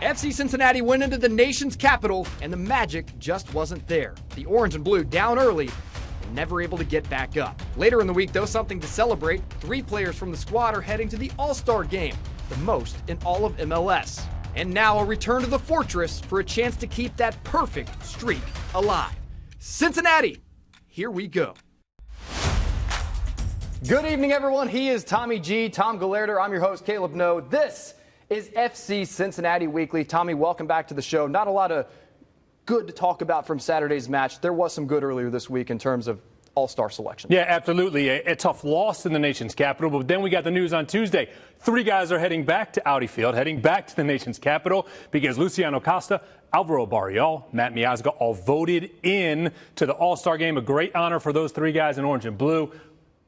FC Cincinnati went into the nation's capital, and the magic just wasn't there. The orange and blue down early and never able to get back up. Later in the week, though, something to celebrate. 3 players from the squad are heading to the All-Star game, the most in all of MLS. And now a return to the Fortress for a chance to keep that perfect streak alive. Cincinnati, here we go. Good evening, everyone. He is Tommy G, Tom Galerder. I'm your host, Caleb No. This is FC Cincinnati Weekly. Tommy, welcome back to the show. Not a lot of good to talk about from Saturday's match. There was some good earlier this week in terms of all-star selection. Yeah, absolutely. A tough loss in the nation's capital, but then we got the news on Tuesday. 3 guys are heading back to Audi Field, heading back to the nation's capital because Luciano Costa, Alvaro Barrial, Matt Miazga all voted in to the All-Star game. A great honor for those 3 guys in orange and blue.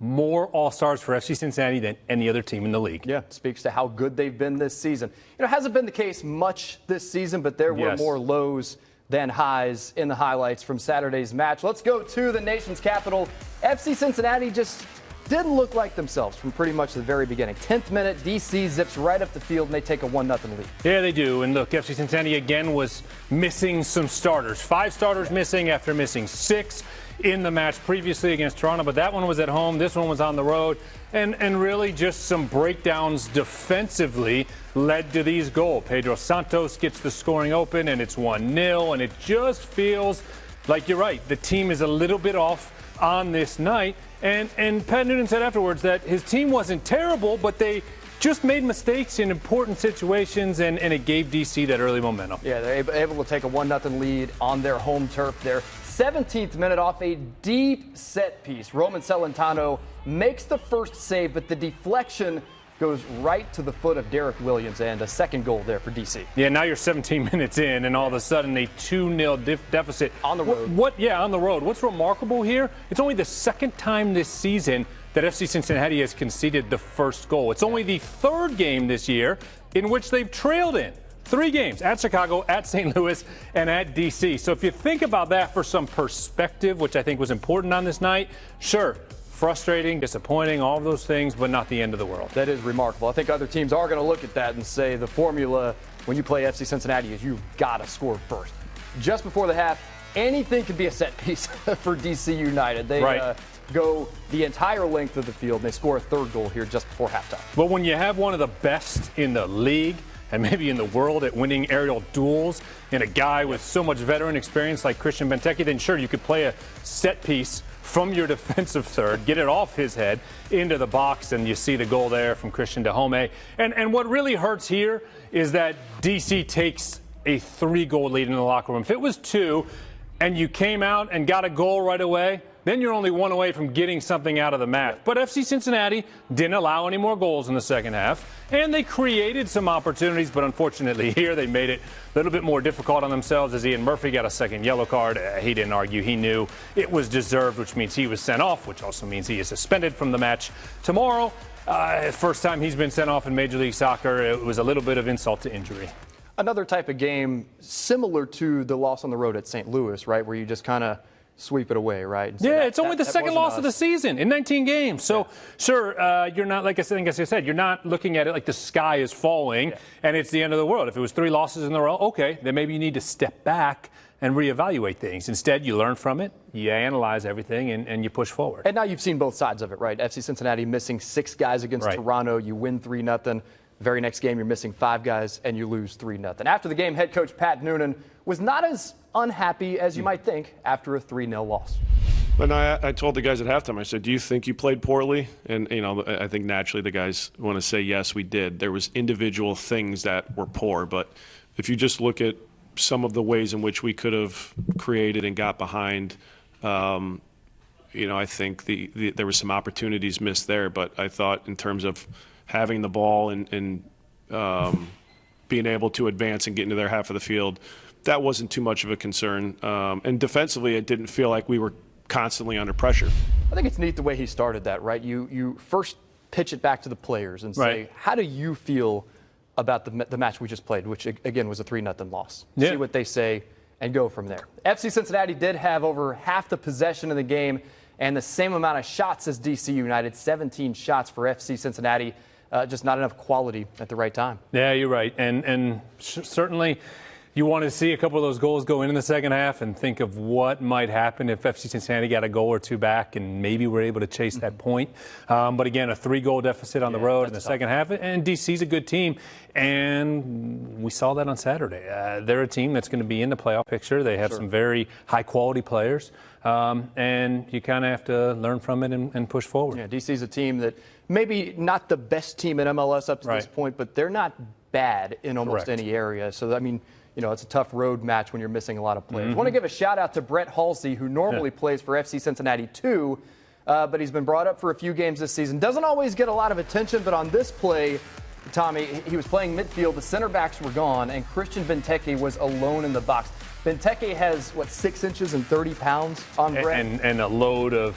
More All-Stars for FC Cincinnati than any other team in the league. Yeah, speaks to how good they've been this season. You know, it hasn't been the case much this season, but there were more lows than highs in the highlights from Saturday's match. Let's go to the nation's capital. FC Cincinnati just didn't look like themselves from pretty much the very beginning. 10th minute, DC zips right up the field, and they take a 1-0 lead. Yeah, they do. And look, FC Cincinnati again was missing some starters. 5 starters missing after missing 6 in the match previously against Toronto, but that one was at home. This one was on the road. And really just some breakdowns defensively led to these goals. Pedro Santos gets the scoring open, and it's 1-0, and it just feels like you're right. The team is a little bit off on this night. And Pat Noonan said afterwards that his team wasn't terrible, but they just made mistakes in important situations, and it gave DC that early momentum. Yeah, they're able to take a 1-0 lead on their home turf there. 17th minute off a deep set piece. Roman Celentano makes the first save, but the deflection goes right to the foot of Derek Williams, and a second goal there for DC. Yeah, now you're 17 minutes in, and all of a sudden a 2-0 deficit. On the road. On the road. What's remarkable here, it's only the second time this season that FC Cincinnati has conceded the first goal. It's only the 3rd game this year in which they've trailed in. 3 games, at Chicago, at St. Louis, and at D.C. So if you think about that for some perspective, which I think was important on this night, sure, frustrating, disappointing, all of those things, but not the end of the world. That is remarkable. I think other teams are going to look at that and say the formula when you play FC Cincinnati is you've got to score first. Just before the half, anything could be a set piece for D.C. United. They go the entire length of the field, and they score a 3rd goal here just before halftime. But when you have one of the best in the league, and maybe in the world at winning aerial duels, and a guy with so much veteran experience like Christian Benteke, then sure, you could play a set piece from your defensive third, get it off his head into the box, and you see the goal there from Christian Dahome. And what really hurts here is that DC takes a 3-goal lead in the locker room. If it was 2 and you came out and got a goal right away, then you're only 1 away from getting something out of the match. But FC Cincinnati didn't allow any more goals in the second half, and they created some opportunities, but unfortunately here they made it a little bit more difficult on themselves as Ian Murphy got a second yellow card. He didn't argue. He knew it was deserved, which means he was sent off, which also means he is suspended from the match tomorrow. First time he's been sent off in Major League Soccer. It was a little bit of insult to injury. Another type of game similar to the loss on the road at St. Louis, right, where you just kind of sweep it away, right? So it's only the second loss of the season in 19 games. So, sure, you're not, like I said, you're not looking at it like the sky is falling and it's the end of the world. If it was 3 losses in a row, okay, then maybe you need to step back and reevaluate things. Instead, you learn from it, you analyze everything, and you push forward. And now you've seen both sides of it, right? FC Cincinnati missing 6 guys against Toronto. You win 3-0. Very next game, you're missing 5 guys, and you lose 3-0. After the game, head coach Pat Noonan was not as unhappy as you might think after a 3-0 loss. And I told the guys at halftime, I said, do you think you played poorly? And, you know, I think naturally the guys want to say, yes, we did. There was individual things that were poor, but if you just look at some of the ways in which we could have created and got behind, you know, I think there were some opportunities missed there, but I thought in terms of having the ball and being able to advance and get into their half of the field, that wasn't too much of a concern. And defensively, it didn't feel like we were constantly under pressure. I think it's neat the way he started that, right? You first pitch it back to the players and say, how do you feel about the match we just played, which, again, was a 3-0 loss? See what they say and go from there. FC Cincinnati did have over half the possession of the game and the same amount of shots as DC United, 17 shots for FC Cincinnati. just not enough quality at the right time. Yeah, you're right. And certainly you want to see a couple of those goals go in the second half and think of what might happen if FC Cincinnati got a goal or two back and maybe we're able to chase that point. But again, a 3-goal deficit on the road in the second half. And DC's a good team. And we saw that on Saturday. They're a team that's going to be in the playoff picture. They have some very high-quality players. And you kind of have to learn from it and push forward. Yeah, DC's a team that maybe not the best team in MLS up to this point, but they're not bad in almost any area. So, I mean, you know, it's a tough road match when you're missing a lot of players. I want to give a shout-out to Brett Halsey, who normally plays for FC Cincinnati 2, but he's been brought up for a few games this season. Doesn't always get a lot of attention, but on this play, Tommy, he was playing midfield, the center backs were gone, and Christian Benteke was alone in the box. Benteke has, 6 inches and 30 pounds on Brett? And a load of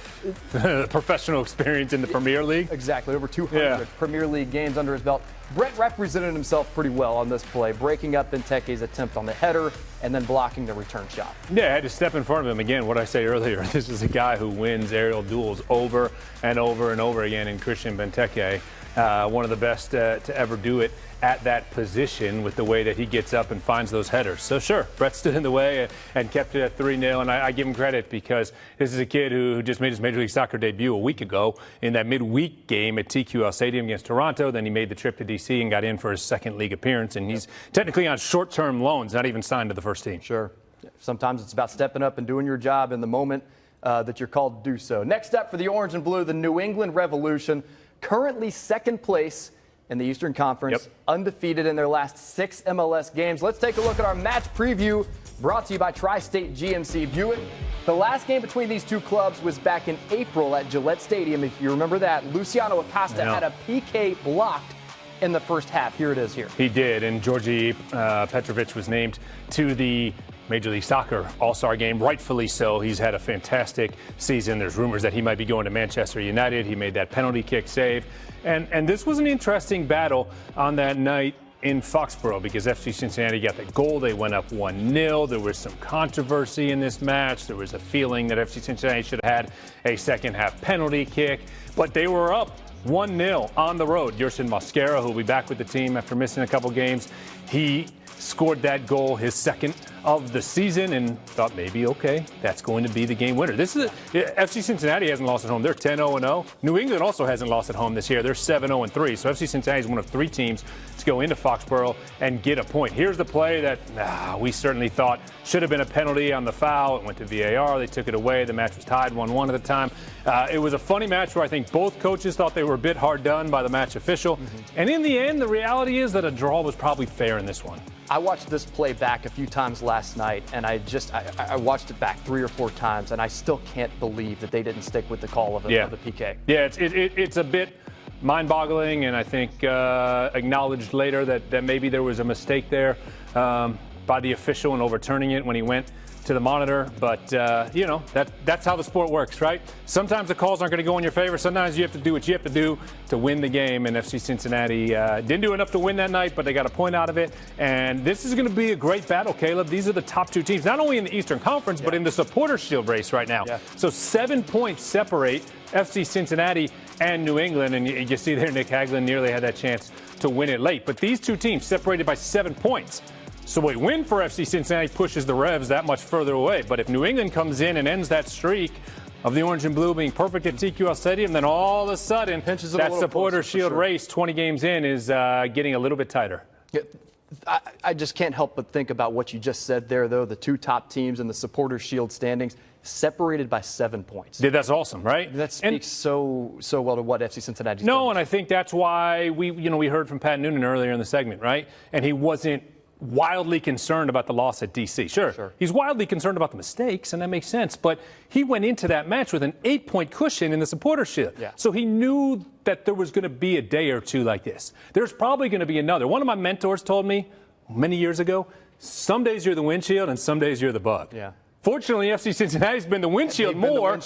professional experience in the Premier League. Exactly, over 200 Premier League games under his belt. Brett represented himself pretty well on this play, breaking up Benteke's attempt on the header and then blocking the return shot. Yeah, I had to step in front of him. Again, what I say earlier, this is a guy who wins aerial duels over and over and over again in Christian Benteke. One of the best to ever do it at that position with the way that he gets up and finds those headers. So sure, Brett stood in the way and kept it at 3-0, and I give him credit because this is a kid who just made his Major League Soccer debut a week ago in that midweek game at TQL Stadium against Toronto. Then he made the trip to D.C. and got in for his second league appearance, and he's technically on short-term loans, not even signed to the first team. Sure. Sometimes it's about stepping up and doing your job in the moment that you're called to do so. Next up for the Orange and Blue, the New England Revolution, currently second place in the Eastern Conference, undefeated in their last 6 MLS games. Let's take a look at our match preview brought to you by Tri-State GMC Buick. The last game between these two clubs was back in April at Gillette Stadium. If you remember that, Luciano Acosta had a PK blocked in the first half. Here it is here. He did, and Georgi Petrovic was named to the Major League Soccer All-Star game, rightfully so. He's had a fantastic season. There's rumors that he might be going to Manchester United. He made that penalty kick save. And this was an interesting battle on that night in Foxborough because FC Cincinnati got the goal. They went up 1-0. There was some controversy in this match. There was a feeling that FC Cincinnati should have had a second-half penalty kick. But they were up 1-0 on the road. Yerson Mosquera, who will be back with the team after missing a couple games, he scored that goal, his second of the season, and thought maybe, okay, that's going to be the game winner. This is FC Cincinnati hasn't lost at home. They're 10-0-0. New England also hasn't lost at home this year. They're 7-0-3. So FC Cincinnati is one of 3 teams to go into Foxborough and get a point. Here's the play that we certainly thought should have been a penalty on the foul. It went to VAR. They took it away. The match was tied 1-1 at the time. It was a funny match where I think both coaches thought they were a bit hard done by the match official. And in the end, the reality is that a draw was probably fair in this one. I watched this play back a few times last night, and I watched it back 3 or 4 times, and I still can't believe that they didn't stick with the call of the PK. Yeah, it's a bit mind-boggling, and I think acknowledged later that maybe there was a mistake there by the official in overturning it when he went to the monitor. But, that's how the sport works, right? Sometimes the calls aren't going to go in your favor. Sometimes you have to do what you have to do to win the game. And FC Cincinnati didn't do enough to win that night, but they got a point out of it. And this is going to be a great battle, Caleb. These are the top 2 teams, not only in the Eastern Conference, but in the Supporters' Shield race right now. So 7 points separate FC Cincinnati and New England. And you see there, Nick Haglund nearly had that chance to win it late. But these 2 teams separated by 7 points. So a win for FC Cincinnati pushes the Revs that much further away. But if New England comes in and ends that streak of the Orange and Blue being perfect at TQL Stadium, then all of a sudden that Supporters' Shield race 20 games in is getting a little bit tighter. Yeah, I just can't help but think about what you just said there, though. The 2 top teams in the Supporters' Shield standings separated by 7 points. Yeah, that's awesome, right? That speaks so well to what FC Cincinnati's done. No, and I think that's why we heard from Pat Noonan earlier in the segment, right? And he wasn't wildly concerned about the loss at D.C. Sure. He's wildly concerned about the mistakes, and that makes sense. But he went into that match with an 8-point cushion in the Supporters' Shield. So he knew that there was going to be a day or two like this. There's probably going to be another. One of my mentors told me many years ago, some days you're the windshield and some days you're the bug. Fortunately, FC Cincinnati's been the windshield more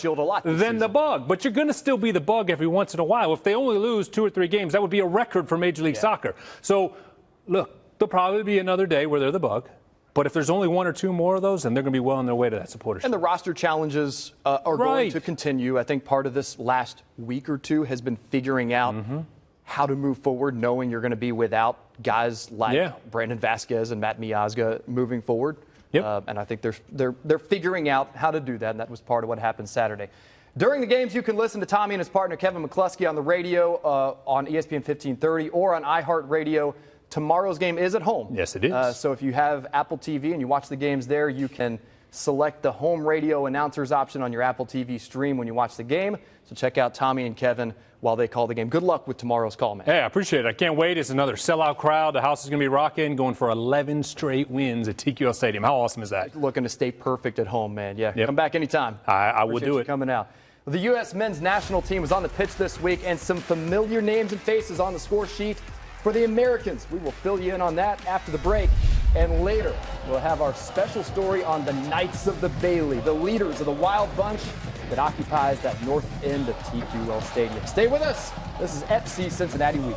than the bug. But you're going to still be the bug every once in a while. If they only lose 2 or 3 games, that would be a record for Major League Soccer. So, look, there'll probably be another day where they're the bug. But if there's only 1 or 2 more of those, then they're going to be well on their way to that Supporters' Shield. And the roster challenges are going to continue. I think part of this last week or 2 has been figuring out how to move forward, knowing you're going to be without guys like Brandon Vasquez and Matt Miazga moving forward. Yep. And I think they're figuring out how to do that, and that was part of what happened Saturday. During the games, you can listen to Tommy and his partner Kevin McCluskey on the radio on ESPN 1530 or on iHeartRadio. Tomorrow's game is at home. Yes, it is. So if you have Apple TV and you watch the games there, you can select the home radio announcers option on your Apple TV stream when you watch the game. So check out Tommy and Kevin while they call the game. Good luck with tomorrow's call, man. Hey, I appreciate it. I can't wait. It's another sellout crowd. The house is going to be rocking, going for 11 straight wins at TQL Stadium. How awesome is that? Looking to stay perfect at home, man. Yeah, come back anytime. I will do it. Coming out. The U.S. men's national team was on the pitch this week, and some familiar names and faces on the score sheet for the Americans. We will fill you in on that after the break. And later, we'll have our special story on the Knights of the Bailey, the leaders of the wild bunch that occupies that north end of TQL Stadium. Stay with us. This is FC Cincinnati Week.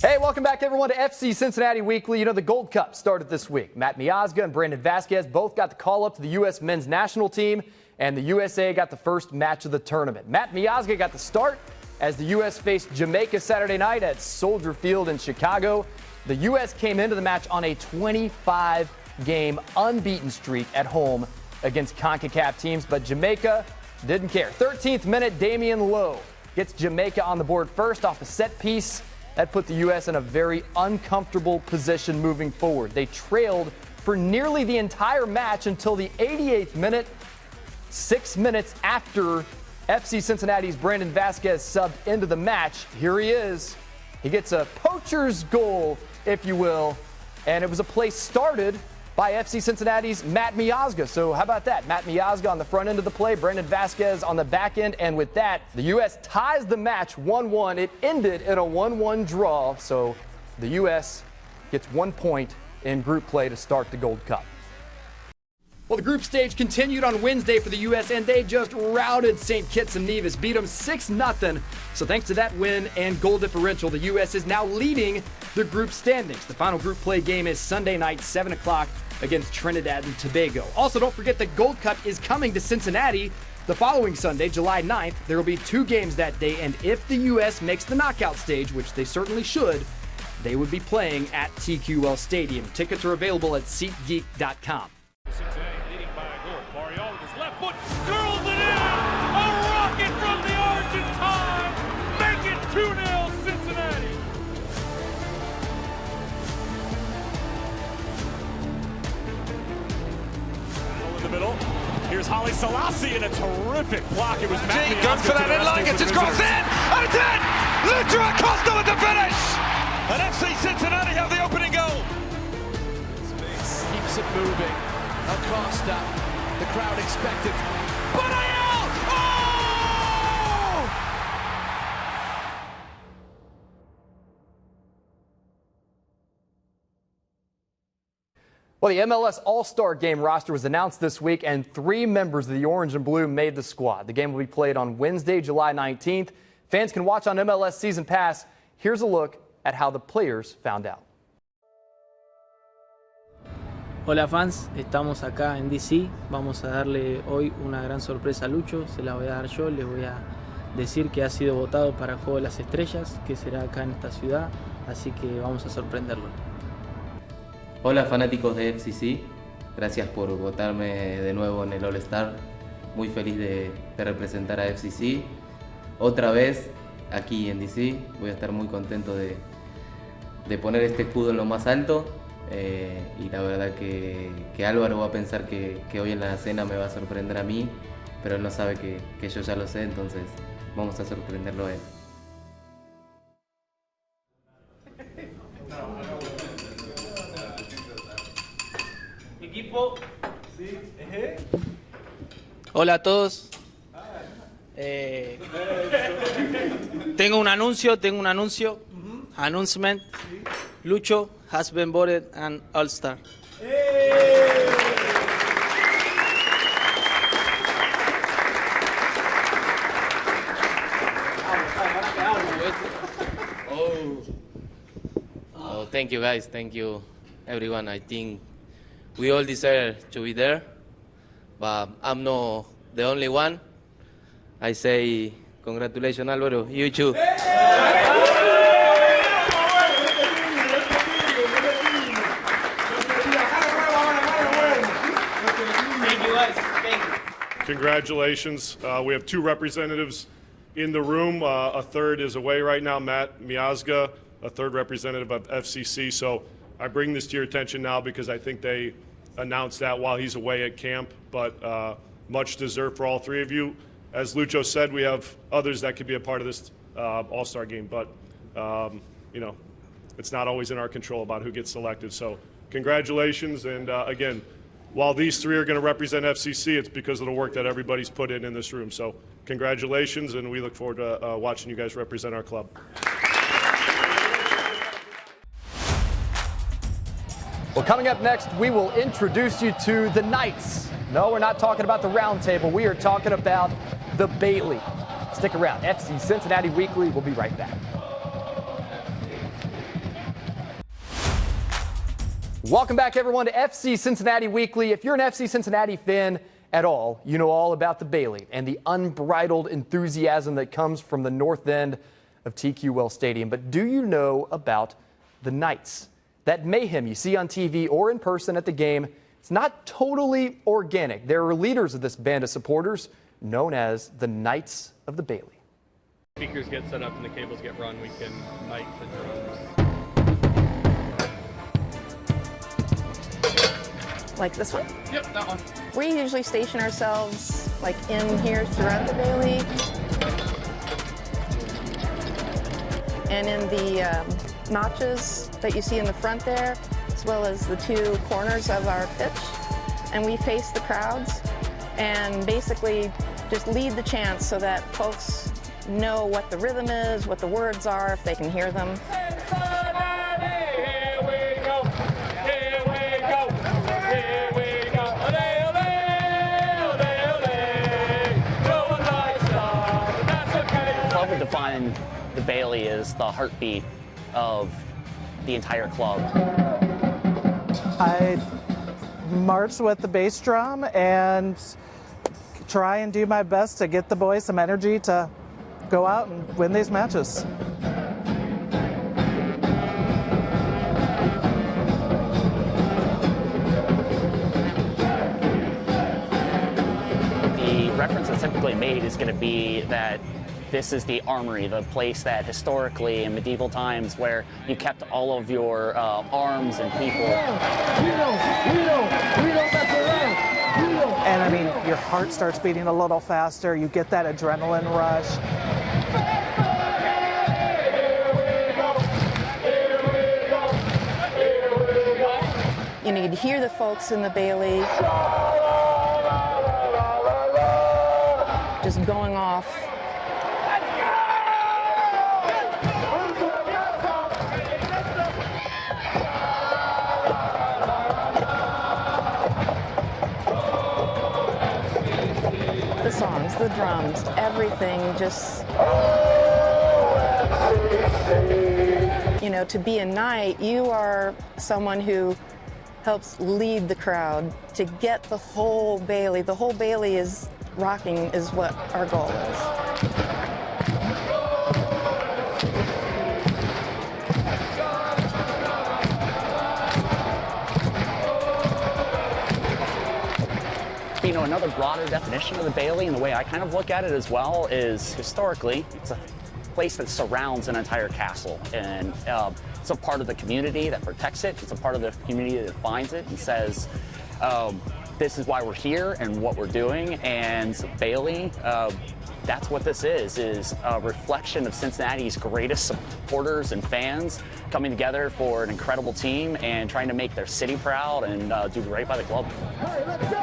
Hey, welcome back, everyone, to FC Cincinnati Weekly. You know, the Gold Cup started this week. Matt Miazga and Brandon Vasquez both got the call up to the U.S. men's national team, and the USA got the first match of the tournament. Matt Miazga got the start as the U.S. faced Jamaica Saturday night at Soldier Field in Chicago. The U.S. came into the match on a 25-game unbeaten streak at home against CONCACAF teams, but Jamaica didn't care. 13th minute, Damian Lowe gets Jamaica on the board first off a set piece. That put the U.S. in a very uncomfortable position moving forward. They trailed for nearly the entire match until the 88th minute, 6 minutes after FC Cincinnati's Brandon Vasquez subbed into the match. Here he is. He gets a poacher's goal, if you will, and it was a play started by FC Cincinnati's Matt Miazga. So how about that? Matt Miazga on the front end of the play, Brandon Vasquez on the back end, and with that, the U.S. ties the match 1-1. It ended in a 1-1 draw, so the U.S. gets 1 point in group play to start the Gold Cup. Well, the group stage continued on Wednesday for the U.S., and they just routed St. Kitts and Nevis, beat them 6-0. So thanks to that win and goal differential, the U.S. is now leading the group standings. The final group play game is Sunday night, 7 o'clock against Trinidad and Tobago. Also, don't forget the Gold Cup is coming to Cincinnati the following Sunday, July 9th. There will be 2 games that day, and if the U.S. makes the knockout stage, which they certainly should, they would be playing at TQL Stadium. Tickets are available at SeatGeek.com. Cincinnati leading by a goal. Barrial with his left foot curls it in. A rocket from the Argentine. Make it 2-0 Cincinnati. In the middle. Here's Holly Selassie in a terrific block. It was Matt Goes for that inline, gets his cross in, and it's in! Lucho Acosta with the finish! And FC Cincinnati have the opening goal. Space keeps it moving. Acosta, the crowd expected. Barrial! Oh! Well, the MLS All-Star Game roster was announced this week, and 3 members of the Orange and Blue made the squad. The game will be played on Wednesday, July 19th. Fans can watch on MLS Season Pass. Here's a look at how the players found out. Hola fans, estamos acá en DC, vamos a darle hoy una gran sorpresa a Lucho, se la voy a dar yo, les voy a decir que ha sido votado para el Juego de las Estrellas, que será acá en esta ciudad, así que vamos a sorprenderlo. Hola fanáticos de FCC, gracias por votarme de nuevo en el All Star, muy feliz de representar a FCC, otra vez aquí en DC, voy a estar muy contento de poner este escudo en lo más alto. Y la verdad que Álvaro va a pensar que hoy en la cena me va a sorprender a mí, pero él no sabe que yo ya lo sé, entonces vamos a sorprenderlo a él. Equipo. Hola a todos. Tengo un anuncio. Announcement. Lucho has been voted an All-Star. thank you guys. Thank you, everyone. I think we all deserve to be there, but I'm not the only one. I say congratulations, Álvaro. You too. Congratulations. We have 2 representatives in the room. A third is away right now, Matt Miazga, a third representative of FCC. So I bring this to your attention now because I think they announced that while he's away at camp, but much deserved for all 3 of you. As Lucho said, we have others that could be a part of this All-Star game, but you know, it's not always in our control about who gets selected. So congratulations, and again, while these 3 are going to represent FCC, it's because of the work that everybody's put in this room. So congratulations, and we look forward to watching you guys represent our club. Well, coming up next, we will introduce you to the Knights. No, we're not talking about the round table. We are talking about the Bailey. Stick around. FC Cincinnati Weekly. We'll be right back. Welcome back, everyone, to FC Cincinnati Weekly. If you're an FC Cincinnati fan at all, you know all about the Bailey and the unbridled enthusiasm that comes from the north end of TQL Stadium. But do you know about the Knights? That mayhem you see on TV or in person at the game, it's not totally organic. There are leaders of this band of supporters known as the Knights of the Bailey. Speakers get set up and the cables get run, we can mic the drums. Like this one? Yep, that one. We usually station ourselves like in here throughout the Bailey. And in the notches that you see in the front there, as well as the 2 corners of our pitch. And we face the crowds and basically just lead the chants so that folks know what the rhythm is, what the words are, if they can hear them. I would define the Bailey as the heartbeat of the entire club. I march with the bass drum and try and do my best to get the boys some energy to go out and win these matches. The reference that's typically made is going to be that this is the armory, the place that historically in medieval times where you kept all of your arms and people. And I mean, your heart starts beating a little faster, you get that adrenaline rush. You know, you'd hear the folks in the Bailey just going off. The songs, the drums, everything just, you know, to be a Knight, you are someone who helps lead the crowd to get the whole Bailey. The whole Bailey is rocking is what our goal is. You know, another broader definition of the Bailey, and the way I kind of look at it as well, is historically it's a place that surrounds an entire castle, and it's a part of the community that protects it. It's a part of the community that defines it and says, this is why we're here and what we're doing. And Bailey, that's what this is a reflection of Cincinnati's greatest supporters and fans coming together for an incredible team and trying to make their city proud and do right by the club. All right, let's go!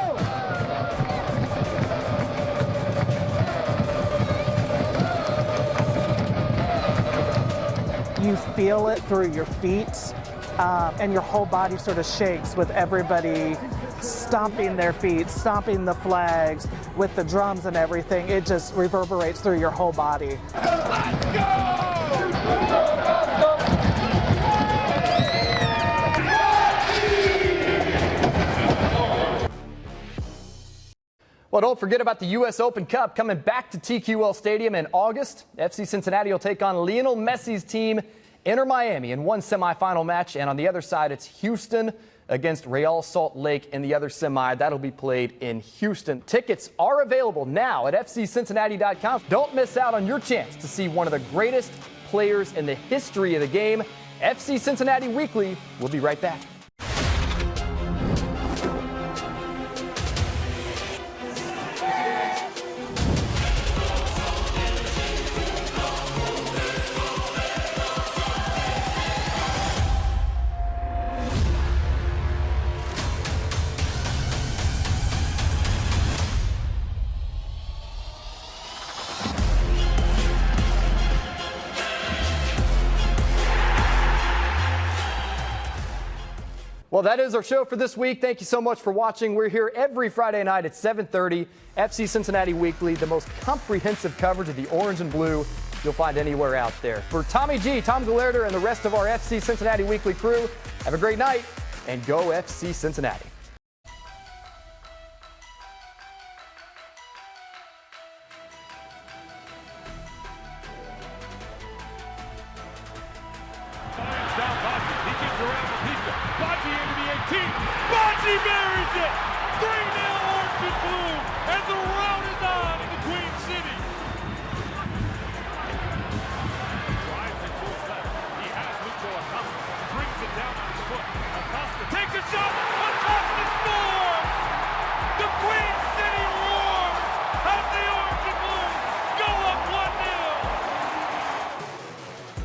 You feel it through your feet, and your whole body sort of shakes with everybody stomping their feet, stomping the flags, with the drums and everything. It just reverberates through your whole body. Let's go! Well, don't forget about the U.S. Open Cup coming back to TQL Stadium in August. FC Cincinnati will take on Lionel Messi's team, Inter Miami, in one semifinal match. And on the other side, it's Houston against Real Salt Lake in the other semi. That'll be played in Houston. Tickets are available now at fccincinnati.com. Don't miss out on your chance to see one of the greatest players in the history of the game. FC Cincinnati Weekly. We'll be right back. Well, that is our show for this week. Thank you so much for watching. We're here every Friday night at 7:30. FC Cincinnati Weekly, the most comprehensive coverage of the orange and blue you'll find anywhere out there. For Tommy G, Tom Galerder, and the rest of our FC Cincinnati Weekly crew, have a great night and go FC Cincinnati. He gets around the pizza. Baji into the 18. Baji buries it!